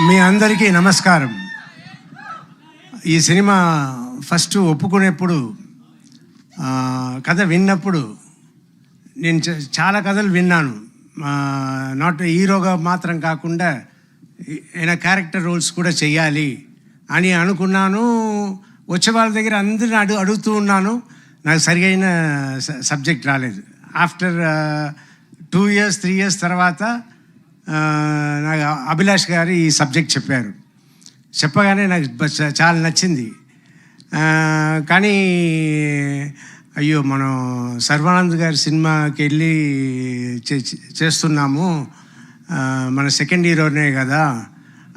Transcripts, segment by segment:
మీ అందరికీ నమస్కారం. ఈ సినిమా ఫస్ట్ ఒప్పుకునేప్పుడు కథ విన్నప్పుడు నేను చాలా కథలు విన్నాను. నాట్ హీరోగా మాత్రం కాకుండా ఆయన క్యారెక్టర్ రోల్స్ కూడా చెయ్యాలి అని అనుకున్నాను. వచ్చే వాళ్ళ దగ్గర అందరిని అడుగుతూ ఉన్నాను. నాకు సరిగైన సబ్జెక్ట్ రాలేదు. ఆఫ్టర్ 2 years 3 years తర్వాత నాకు అభిలాష్ గారు ఈ సబ్జెక్ట్ చెప్పారు. చెప్పగానే నాకు చాలా నచ్చింది. కానీ అయ్యో, మనం సర్వానంద్ గారి సినిమాకి వెళ్ళి చేస్తున్నాము, మన సెకండ్ హీరోనే కదా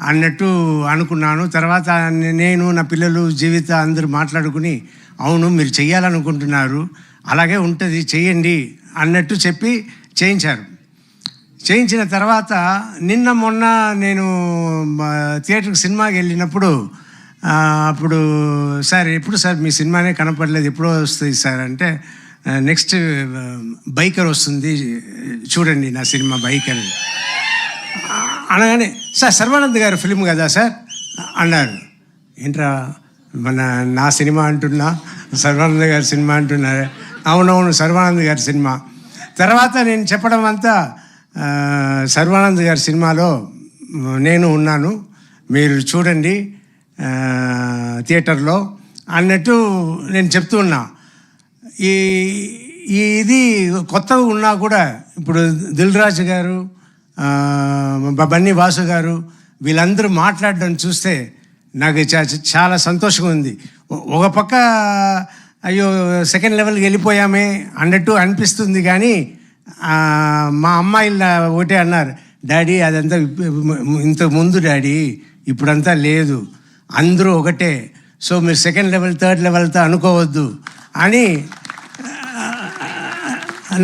అన్నట్టు అనుకున్నాను. తర్వాత నేను, నా పిల్లలు, జీవిత అందరూ మాట్లాడుకుని అవును మీరు చెయ్యాలనుకుంటున్నారు, అలాగే ఉంటుంది, చెయ్యండి అన్నట్టు చెప్పి చేయించారు. చేయించిన తర్వాత మొన్న నేను థియేటర్కి సినిమాకి వెళ్ళినప్పుడు అప్పుడు సార్ ఎప్పుడు సార్ మీ సినిమానే కనపడలేదు, ఎప్పుడో వస్తుంది సార్ అంటే నెక్స్ట్ బైకర్ వస్తుంది చూడండి నా సినిమా బైకర్ అనగానే సార్ సర్వానంద్ గారి ఫిల్మ్ కదా సార్ అన్నారు. ఏంట్రా నా సినిమా అంటున్నా, సర్వానంద్ గారి సినిమా అంటున్నారు. అవునవును సర్వానంద్ గారి సినిమా. తర్వాత నేను చెప్పడం అంతా సర్వానంద్ గారి సినిమాలో నేను ఉన్నాను, మీరు చూడండి థియేటర్లో అన్నట్టు నేను చెప్తూ ఉన్నా. ఇది కొత్తగా ఉన్నా కూడా ఇప్పుడు దిల్ రాజు గారు, బన్నీ వాసు గారు వీళ్ళందరూ మాట్లాడడం చూస్తే నాకు చాలా సంతోషంగా ఉంది. ఒక పక్క అయ్యో సెకండ్ లెవెల్కి వెళ్ళిపోయామే అన్నట్టు అనిపిస్తుంది. కానీ మా అమ్మాయిలు ఒకటే అన్నారు, డాడీ అదంతా ఇంతకు ముందు డాడీ, ఇప్పుడంతా లేదు, అందరూ ఒకటే, సో మీరు సెకండ్ లెవెల్ థర్డ్ లెవెల్తో అనుకోవద్దు అని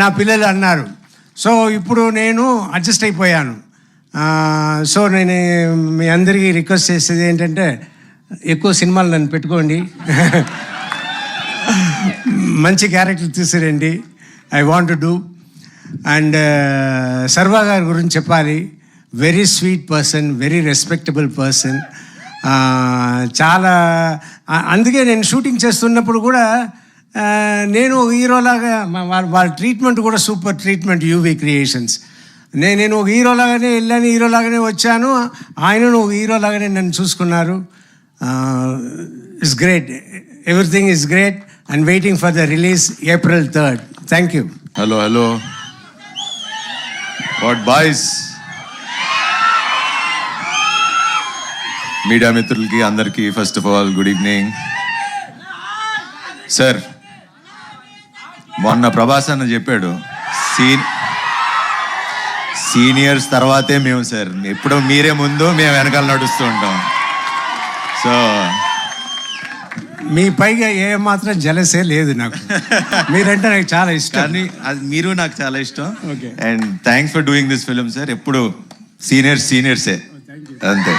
నా పిల్లలు అన్నారు. సో ఇప్పుడు నేను అడ్జస్ట్ అయిపోయాను. సో నేను మీ అందరికీ రిక్వెస్ట్ చేసేది ఏంటంటే ఎక్కువ సినిమాలు నన్ను పెట్టుకోండి, మంచి క్యారెక్టర్ తీసుకురండి, I want to do. And సర్వా గారి గురించి చెప్పాలి, very sweet person, very respectable person. చాలా అందుకే నేను షూటింగ్ చేస్తున్నప్పుడు కూడా నేను హీరోలాగా వాళ్ళ ట్రీట్మెంట్ కూడా సూపర్ ట్రీట్మెంట్, యూవీ క్రియేషన్స్. నేను ఒక హీరోలాగానే వెళ్ళాను, హీరోలాగానే వచ్చాను, ఆయనను ఒక హీరోలాగానే నన్ను చూసుకున్నారు. It's great, everything is great and waiting for the release April 3rd. Thank you. Hello what boys, media మిత్రులకి అందరికీ first of all good evening. Sir మొన్న ప్రభాస్ అన్న చెప్పాడు, సీనియర్స్ తర్వాతే మేము సార్, ఎప్పుడో మీరే ముందు మేము వెనకాల నడుస్తూ ఉంటాం. సో మీ పైగా ఏ మాత్రం జలసే లేదు నాకు, మీరంటే నాకు చాలా ఇష్టం. కానీ అది మీరు నాకు చాలా ఇష్టం. Okay, and thanks for doing this film sir. ఎప్పుడు సీనియర్సే అంతే.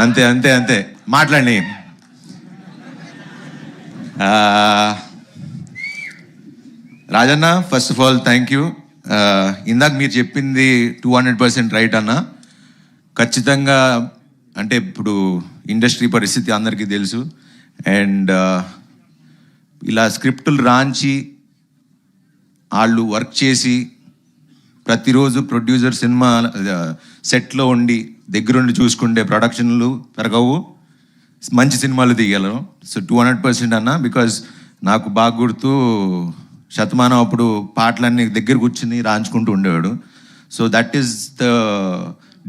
అంతే అంతే అంతే మాట్లాడండి. Rajanna, first of all thank you. ఇందాక మీరు చెప్పింది 200% రైట్ అన్న. ఖచ్చితంగా అంటే ఇప్పుడు ఇండస్ట్రీ పరిస్థితి అందరికీ తెలుసు. అండ్ ఇలా స్క్రిప్టులు రాంచి వాళ్ళు వర్క్ చేసి ప్రతిరోజు ప్రొడ్యూసర్ సినిమా సెట్లో ఉండి దగ్గరుండి చూసుకుంటే ప్రొడక్షన్లు పెరగవు, మంచి సినిమాలు తీయగలరు. సో 200% అన్న. బికాజ్ నాకు బాగా గుర్తు, శతమానం అప్పుడు పాటలన్నీ దగ్గర కూర్చుని రాంచుకుంటూ ఉండేవాడు. So that is the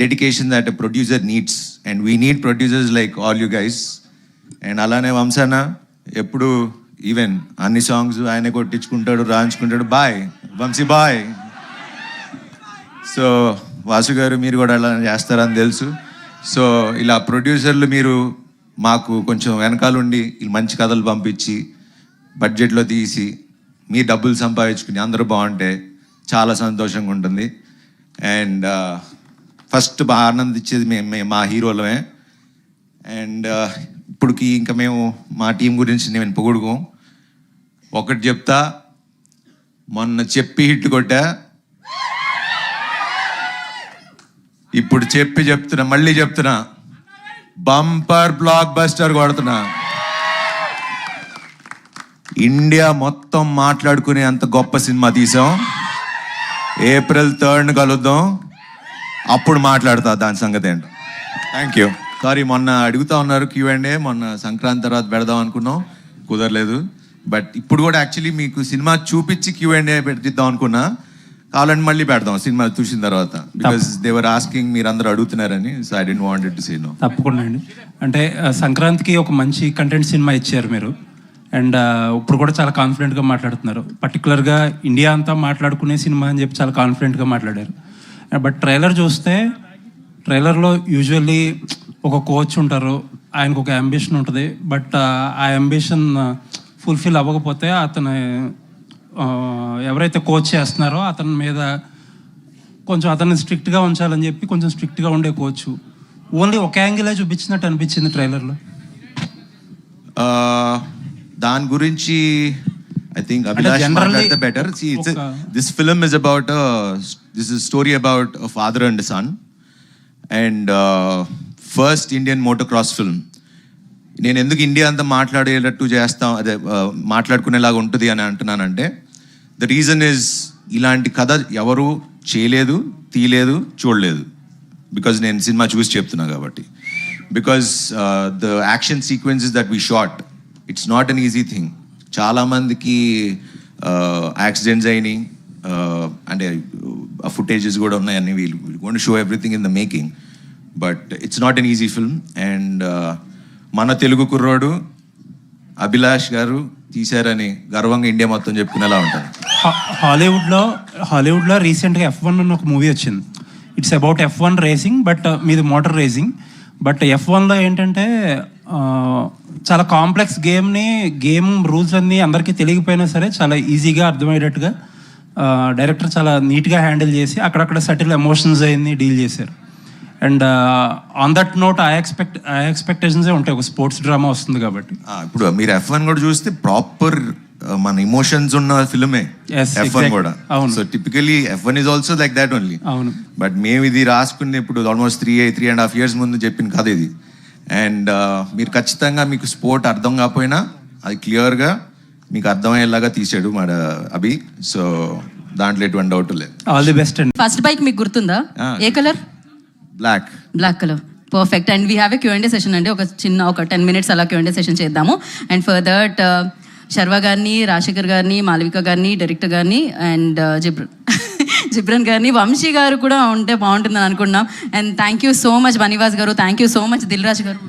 dedication that a producer needs, and we need producers like all you guys. And అలానే వంశాన ఎప్పుడు ఈవెన్ అన్ని సాంగ్స్ ఆయనే కొట్టించుకుంటాడు, రాంచుకుంటాడు. బాయ్ వంశీ బాయ్. సో వాసు గారు మీరు కూడా అలా చేస్తారని తెలుసు. సో ఇలా ప్రొడ్యూసర్లు మీరు మాకు కొంచెం వెనకాలండి మంచి కథలు పంపించి బడ్జెట్లో తీసి మీ డబ్బులు సంపాదించుకుని అందరూ బాగుంటే చాలా సంతోషంగా ఉంటుంది. అండ్ ఫస్ట్ బాగా ఆనందించేది మా హీరోలమే. అండ్ ఇప్పటికి ఇంకా మేము మా టీం గురించి నేను పొగుడుకోం. ఒకటి చెప్తా, మొన్న చెప్పి హిట్ కొట్టా, ఇప్పుడు చెప్తున్నా, మళ్ళీ చెప్తున్నా, బంపర్ బ్లాక్ బస్టర్ కొడుతున్నా. ఇండియా మొత్తం మాట్లాడుకునే అంత గొప్ప సినిమా తీసాం. April 3rd కలుద్దాం, అప్పుడు మాట్లాడతా దాని సంగతి ఏంటో. Thank you. సారీ, మొన్న అడుగుతా ఉన్నారు Q&A, మొన్న సంక్రాంతి తర్వాత పెడదాం అనుకున్నాం, కుదరలేదు. బట్ ఇప్పుడు కూడా యాక్చువల్లీ మీకు సినిమా చూపించి Q&A పెట్టిద్దాం అనుకున్నా. కావాలంటే మళ్ళీ పెడదాం సినిమా చూసిన తర్వాత, బికాస్ దేవర్ ఆస్కింగ్, మీరు అందరూ అడుగుతున్నారని. So I don't wanted to say no. తప్పకుండా అండి. అంటే సంక్రాంతికి ఒక మంచి కంటెంట్ సినిమా ఇచ్చారు మీరు, అండ్ ఇప్పుడు కూడా చాలా కాన్ఫిడెంట్గా మాట్లాడుతున్నారు. పర్టికులర్గా ఇండియా అంతా మాట్లాడుకునే సినిమా అని చెప్పి చాలా కాన్ఫిడెంట్గా మాట్లాడారు. బట్ ట్రైలర్ చూస్తే, ట్రైలర్లో యూజువల్లీ ఒక కోచ్ ఉంటారు, ఆయనకు ఒక అంబిషన్ ఉంటుంది. బట్ ఆ అంబిషన్ ఫుల్ఫిల్ అవ్వకపోతే అతను ఎవరైతే కోచ్ చేస్తున్నారో అతని మీద కొంచెం అతన్ని స్ట్రిక్ట్గా ఉంచాలని చెప్పి కొంచెం స్ట్రిక్ట్గా ఉండే కోచ్ ఓన్లీ ఒక యాంగిలే చూపించినట్టు అనిపించింది ట్రైలర్లో. దాని గురించి ఐ థింక్ అభిలాష్ మాట్లాడితే better. This film is about, this is story about a father and son, and first Indian motocross film. నేను ఎందుకు ఇండియా అంతా మాట్లాడేటట్టు చేస్తాం, అదే మాట్లాడుకునేలాగా ఉంటుంది అని అంటున్నానంటే, ద రీజన్ ఈజ్ ఇలాంటి కథ ఎవరు చేయలేదు, తీయలేదు, చూడలేదు. బికాజ్ నేను సినిమా చూసి చెప్తున్నా కాబట్టి. Because the action sequences that we shot, it's not an easy thing. చాలామందికి యాక్సిడెంట్స్ అయినాయి, అంటే ఆ ఫుటేజెస్ కూడా ఉన్నాయని వీళ్ళు going to show everything in the making. But it's not an easy film. And మన తెలుగు కుర్రోడు అభిలాష్ గారు తీశారని గర్వంగా ఇండియా మొత్తం చెప్పుకునేలా ఉంటారు. హాలీవుడ్లో రీసెంట్గా F1 అని ఒక మూవీ వచ్చింది. It's about F1 racing, but మీది మోటార్ రేసింగ్. బట్ F1లో ఏంటంటే చాలా కాంప్లెక్స్ గేమ్ రూల్స్ అన్నీ అందరికీ తెలియకపోయినా సరే చాలా ఈజీగా అర్థమయ్యేటట్టుగా డైరెక్టర్ చాలా నీట్గా హ్యాండిల్ చేసి అక్కడక్కడ సటిల్ ఎమోషన్స్ అయింది డీల్ చేశారు. And on that note I ఎక్స్పెక్టేషన్సే ఉంటాయి, ఒక స్పోర్ట్స్ డ్రామా వస్తుంది కాబట్టి. ఇప్పుడు మీరు F1 కూడా చూస్తే ప్రాపర్ మన ఇమోషన్స్ ఉన్న ఫిల్మే F1 కూడా. So typically F1 is also like that only. అవును. బట్ మేము ఇది రాసుకుని ఇప్పుడు ఆల్మోస్ట్ 3.5 years ముందు చెప్పిన కథ ఇది. అండ్ మీరు ఖచ్చితంగా మీకు స్పోర్ట్ అర్థం కాకపోయినా అది క్లియర్గా మీకు అర్థమయ్యేలాగా తీసాడు మన అభి. సో దాంట్లో ఎటువంటి డౌట్ లేదు. ఆల్ ది బెస్ట్ అండి. ఫస్ట్ బైక్ మీకు గుర్తుందా? ఏ colour? Black colour. Perfect. And we have a Q&A session అండి. ఒక 10 minutes అలా Q&A సెషన్ చేద్దాము. అండ్ ఫర్ దట్ శర్వ గారిని, రాజశేఖర్ గారిని, మాలవిక గారిని, డైరెక్టర్ గారిని, అండ్ జిబ్రన్ గారిని, వంశీ గారు కూడా ఉంటే బాగుంటుందని అనుకున్నాం. And thank you so much Bunny Vas గారు, thank you so much Dil Raju గారు.